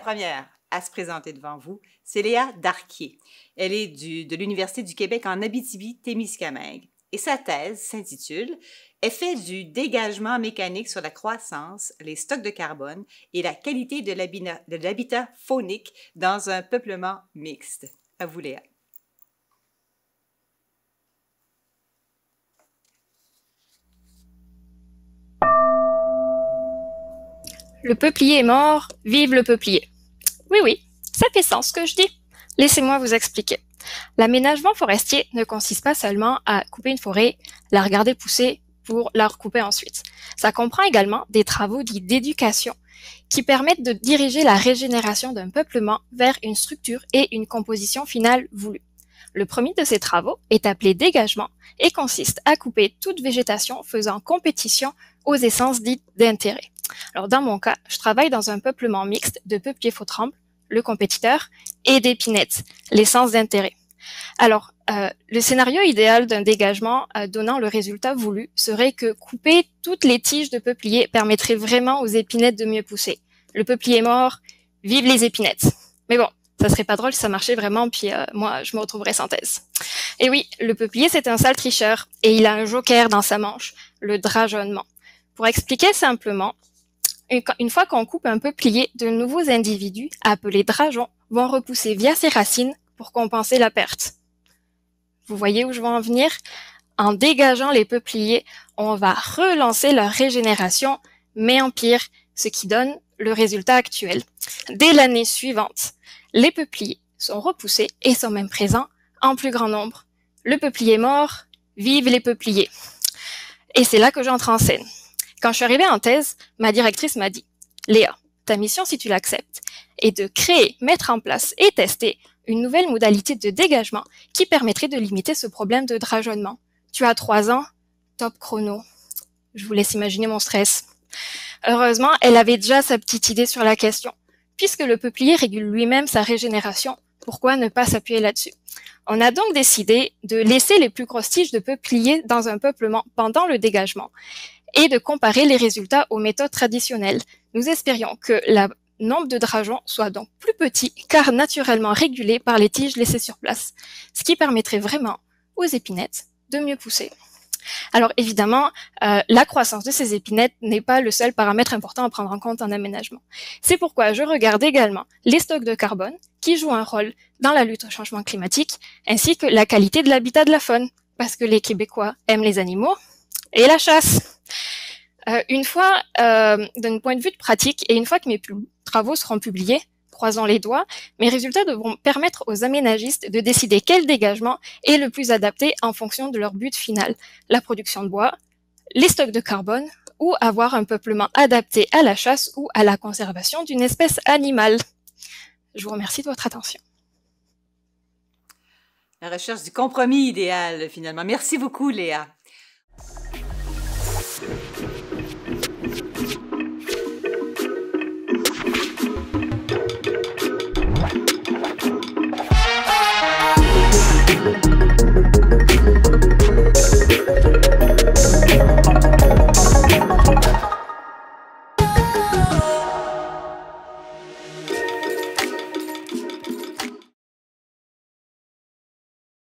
première à se présenter devant vous, c'est Léa Darquier. Elle est de l'Université du Québec en Abitibi-Témiscamingue et sa thèse s'intitule « Effet du dégagement mécanique sur la croissance, les stocks de carbone et la qualité de l'habitat faunique dans un peuplement mixte ». À vous, Léa. Le peuplier est mort, vive le peuplier. Oui, ça fait sens ce que je dis. Laissez-moi vous expliquer. L'aménagement forestier ne consiste pas seulement à couper une forêt, la regarder pousser pour la recouper ensuite. Ça comprend également des travaux dits d'éducation qui permettent de diriger la régénération d'un peuplement vers une structure et une composition finale voulue. Le premier de ces travaux est appelé dégagement et consiste à couper toute végétation faisant compétition aux essences dites d'intérêt. Alors dans mon cas, je travaille dans un peuplement mixte de peupliers faux-trembles, le compétiteur, et d'épinettes, l'essence d'intérêt. Alors, le scénario idéal d'un dégagement donnant le résultat voulu serait que couper toutes les tiges de peuplier permettrait vraiment aux épinettes de mieux pousser. Le peuplier est mort, vive les épinettes. Mais bon, ça serait pas drôle si ça marchait vraiment, puis moi, je me retrouverais sans thèse. Et oui, le peuplier, c'est un sale tricheur, et il a un joker dans sa manche, le drageonnement. Pour expliquer simplement, une fois qu'on coupe un peuplier, de nouveaux individus, appelés drageons, vont repousser via ses racines pour compenser la perte. Vous voyez où je veux en venir? En dégageant les peupliers, on va relancer leur régénération, mais en pire, ce qui donne le résultat actuel. Dès l'année suivante, les peupliers sont repoussés et sont même présents en plus grand nombre. Le peuplier est mort, vive les peupliers. Et c'est là que j'entre en scène. Quand je suis arrivée en thèse, ma directrice m'a dit « Léa, ta mission, si tu l'acceptes, est de créer, mettre en place et tester une nouvelle modalité de dégagement qui permettrait de limiter ce problème de drageonnement. Tu as 3 ans, top chrono. » Je vous laisse imaginer mon stress. Heureusement, elle avait déjà sa petite idée sur la question. Puisque le peuplier régule lui-même sa régénération, pourquoi ne pas s'appuyer là-dessus? On a donc décidé de laisser les plus grosses tiges de peuplier dans un peuplement pendant le dégagement et de comparer les résultats aux méthodes traditionnelles. Nous espérions que le nombre de drageons soit donc plus petit, car naturellement régulé par les tiges laissées sur place, ce qui permettrait vraiment aux épinettes de mieux pousser. Alors évidemment, la croissance de ces épinettes n'est pas le seul paramètre important à prendre en compte en aménagement. C'est pourquoi je regarde également les stocks de carbone, qui jouent un rôle dans la lutte au changement climatique, ainsi que la qualité de l'habitat de la faune, parce que les Québécois aiment les animaux et la chasse. Une fois, d'un point de vue de pratique, et une fois que mes travaux seront publiés, croisons les doigts, mes résultats devront permettre aux aménagistes de décider quel dégagement est le plus adapté en fonction de leur but final, la production de bois, les stocks de carbone, ou avoir un peuplement adapté à la chasse ou à la conservation d'une espèce animale. Je vous remercie de votre attention. La recherche du compromis idéal, finalement. Merci beaucoup, Léa.